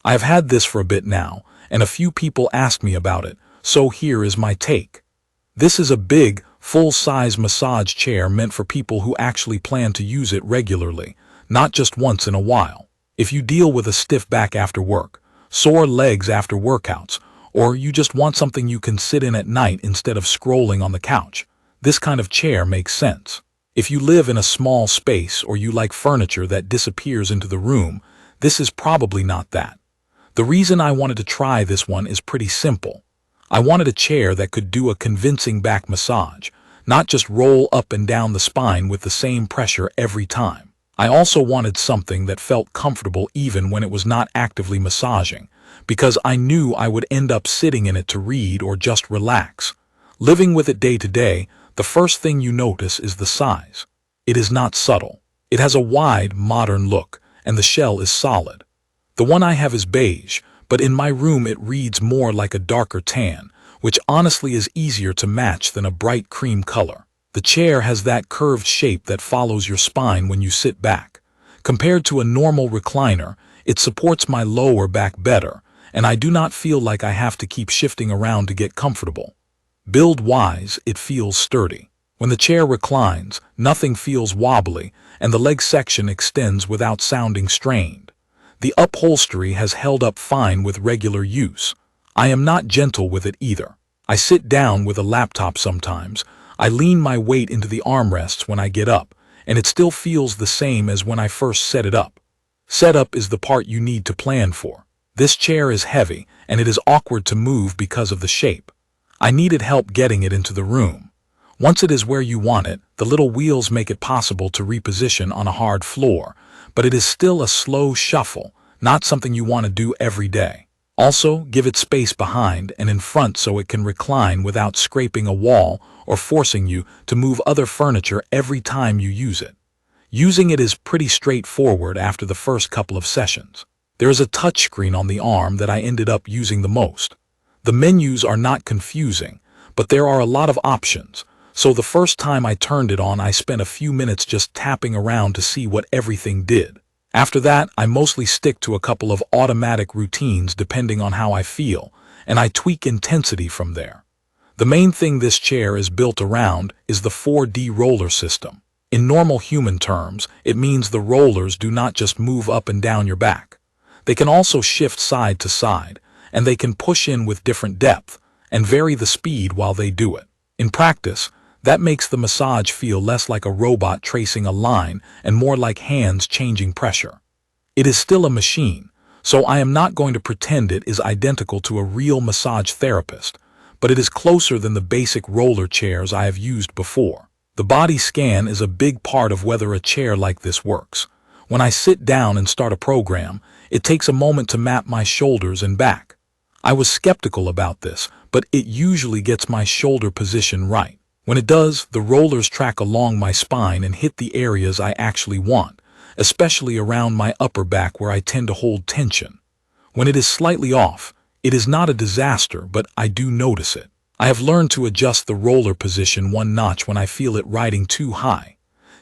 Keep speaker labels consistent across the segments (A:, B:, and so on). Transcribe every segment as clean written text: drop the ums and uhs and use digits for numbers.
A: I have had this for a bit now, and a few people ask me about it, so here is my take. This is a big, full-size massage chair meant for people who actually plan to use it regularly, not just once in a while. If you deal with a stiff back after work, sore legs after workouts, or you just want something you can sit in at night instead of scrolling on the couch, this kind of chair makes sense. If you live in a small space or you like furniture that disappears into the room, this is probably not that. The reason I wanted to try this one is pretty simple. I wanted a chair that could do a convincing back massage, not just roll up and down the spine with the same pressure every time. I also wanted something that felt comfortable even when it was not actively massaging, because I knew I would end up sitting in it to read or just relax. Living with it day to day, the first thing you notice is the size. It is not subtle. It has a wide, modern look, and the shell is solid. The one I have is beige, but in my room it reads more like a darker tan, which honestly is easier to match than a bright cream color. The chair has that curved shape that follows your spine when you sit back. Compared to a normal recliner, it supports my lower back better, and I do not feel like I have to keep shifting around to get comfortable. Build-wise, it feels sturdy. When the chair reclines, nothing feels wobbly, and the leg section extends without sounding strained. The upholstery has held up fine with regular use. I am not gentle with it either. I sit down with a laptop sometimes. I lean my weight into the armrests when I get up, and it still feels the same as when I first set it up. Setup is the part you need to plan for. This chair is heavy, and it is awkward to move because of the shape. I needed help getting it into the room. Once it is where you want it, the little wheels make it possible to reposition on a hard floor, but it is still a slow shuffle, not something you want to do every day. Also, give it space behind and in front so it can recline without scraping a wall or forcing you to move other furniture every time you use it. Using it is pretty straightforward after the first couple of sessions. There is a touchscreen on the arm that I ended up using the most. The menus are not confusing, but there are a lot of options, so the first time I turned it on I spent a few minutes just tapping around to see what everything did. After that, I mostly stick to a couple of automatic routines depending on how I feel, and I tweak intensity from there. The main thing this chair is built around is the 4D roller system. In normal human terms, it means the rollers do not just move up and down your back. They can also shift side to side, and they can push in with different depth and vary the speed while they do it. In practice, that makes the massage feel less like a robot tracing a line and more like hands changing pressure. It is still a machine, so I am not going to pretend it is identical to a real massage therapist, but it is closer than the basic roller chairs I have used before. The body scan is a big part of whether a chair like this works. When I sit down and start a program, it takes a moment to map my shoulders and back. I was skeptical about this, but it usually gets my shoulder position right. When it does, the rollers track along my spine and hit the areas I actually want, especially around my upper back where I tend to hold tension. When it is slightly off, it is not a disaster, but I do notice it. I have learned to adjust the roller position one notch when I feel it riding too high.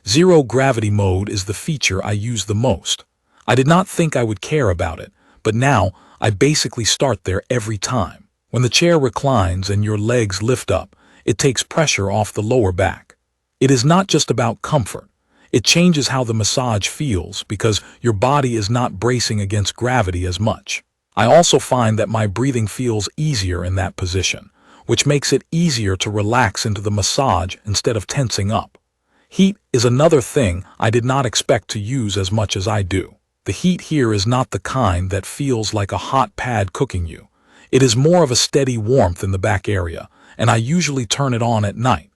A: Zero gravity mode is the feature I use the most. I did not think I would care about it, but now I basically start there every time. When the chair reclines and your legs lift up, it takes pressure off the lower back. It is not just about comfort. It changes how the massage feels because your body is not bracing against gravity as much. I also find that my breathing feels easier in that position, which makes it easier to relax into the massage instead of tensing up. Heat is another thing I did not expect to use as much as I do. The heat here is not the kind that feels like a hot pad cooking you. It is more of a steady warmth in the back area, and I usually turn it on at night.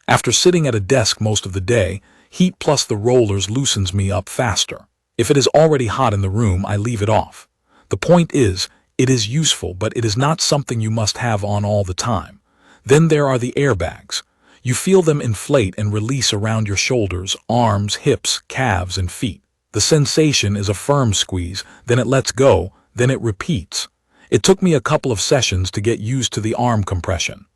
A: After sitting at a desk most of the day, heat plus the rollers loosens me up faster. If it is already hot in the room, I leave it off. The point is, it is useful, but it is not something you must have on all the time. Then there are the airbags. You feel them inflate and release around your shoulders, arms, hips, calves, and feet. The sensation is a firm squeeze, then it lets go, then it repeats. It took me a couple of sessions to get used to the arm compression.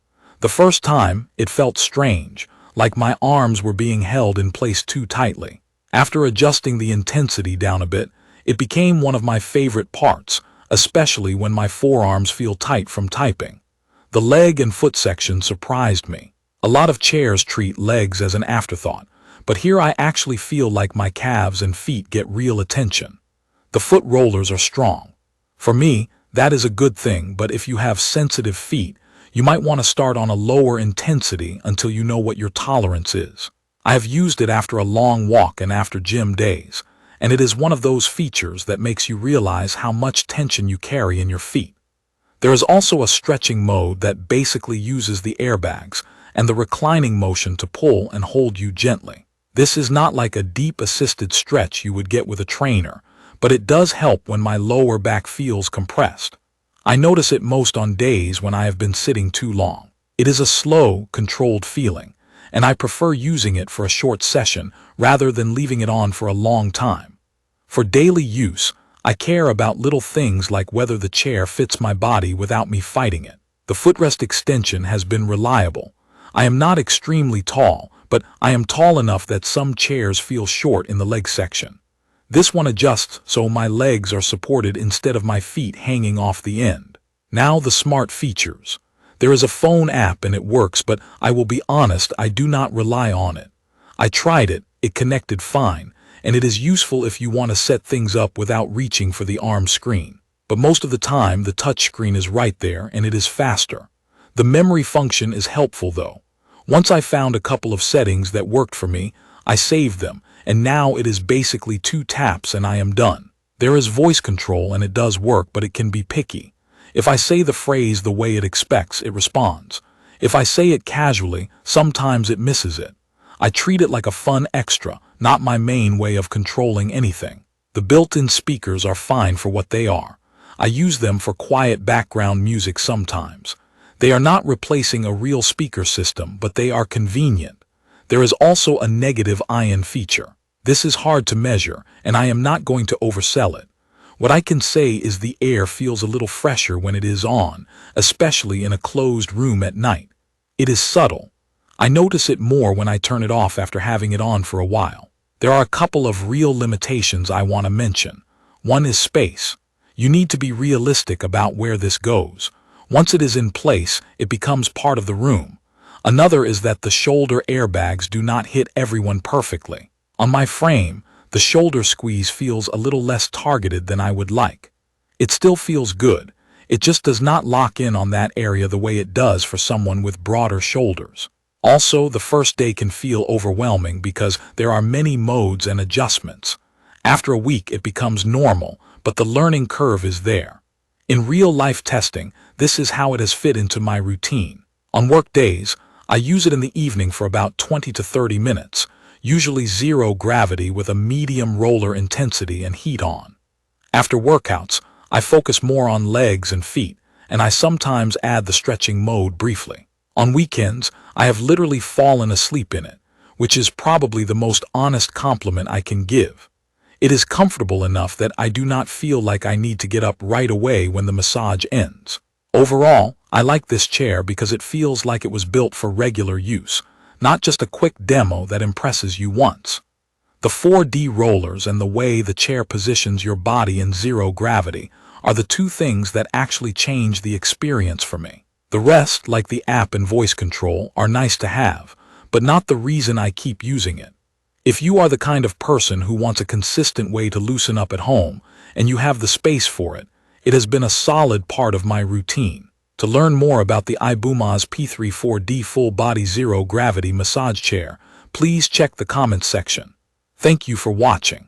A: The first time, it felt strange, like my arms were being held in place too tightly. After adjusting the intensity down a bit, it became one of my favorite parts, especially when my forearms feel tight from typing. The leg and foot section surprised me. A lot of chairs treat legs as an afterthought, but here I actually feel like my calves and feet get real attention. The foot rollers are strong. For me, that is a good thing, but if you have sensitive feet, you might want to start on a lower intensity until you know what your tolerance is. I have used it after a long walk and after gym days, and it is one of those features that makes you realize how much tension you carry in your feet. There is also a stretching mode that basically uses the airbags and the reclining motion to pull and hold you gently. This is not like a deep assisted stretch you would get with a trainer, but it does help when my lower back feels compressed. I notice it most on days when I have been sitting too long. It is a slow, controlled feeling, and I prefer using it for a short session rather than leaving it on for a long time. For daily use, I care about little things like whether the chair fits my body without me fighting it. The footrest extension has been reliable. I am not extremely tall, but I am tall enough that some chairs feel short in the leg section. This one adjusts so my legs are supported instead of my feet hanging off the end. Now the smart features. There is a phone app and it works, but I will be honest, I do not rely on it. I tried it, it connected fine, and it is useful if you want to set things up without reaching for the arm screen. But most of the time, the touch screen is right there and it is faster. The memory function is helpful though. Once I found a couple of settings that worked for me, I saved them, and now it is basically 2 taps and I am done. There is voice control and it does work, but it can be picky. If I say the phrase the way it expects, it responds. If I say it casually, sometimes it misses it. I treat it like a fun extra, not my main way of controlling anything. The built-in speakers are fine for what they are. I use them for quiet background music sometimes. They are not replacing a real speaker system, but they are convenient. There is also a negative ion feature. This is hard to measure, and I am not going to oversell it. What I can say is the air feels a little fresher when it is on, especially in a closed room at night. It is subtle. I notice it more when I turn it off after having it on for a while. There are a couple of real limitations I want to mention. One is space. You need to be realistic about where this goes. Once it is in place, it becomes part of the room. Another is that the shoulder airbags do not hit everyone perfectly. On my frame, the shoulder squeeze feels a little less targeted than I would like. It still feels good. It just does not lock in on that area the way it does for someone with broader shoulders. Also, the first day can feel overwhelming because there are many modes and adjustments. After a week, it becomes normal, but the learning curve is there. In real-life testing, this is how it has fit into my routine. On work days, I use it in the evening for about 20 to 30 minutes, usually zero gravity with a medium roller intensity and heat on. After workouts, I focus more on legs and feet, and I sometimes add the stretching mode briefly. On weekends, I have literally fallen asleep in it, which is probably the most honest compliment I can give. It is comfortable enough that I do not feel like I need to get up right away when the massage ends. Overall, I like this chair because it feels like it was built for regular use, not just a quick demo that impresses you once. The 4D rollers and the way the chair positions your body in zero gravity are the 2 things that actually change the experience for me. The rest, like the app and voice control, are nice to have, but not the reason I keep using it. If you are the kind of person who wants a consistent way to loosen up at home, and you have the space for it, it has been a solid part of my routine. To learn more about the iBooMas P03 4D Full Body Zero Gravity Massage Chair, please check the comments section. Thank you for watching.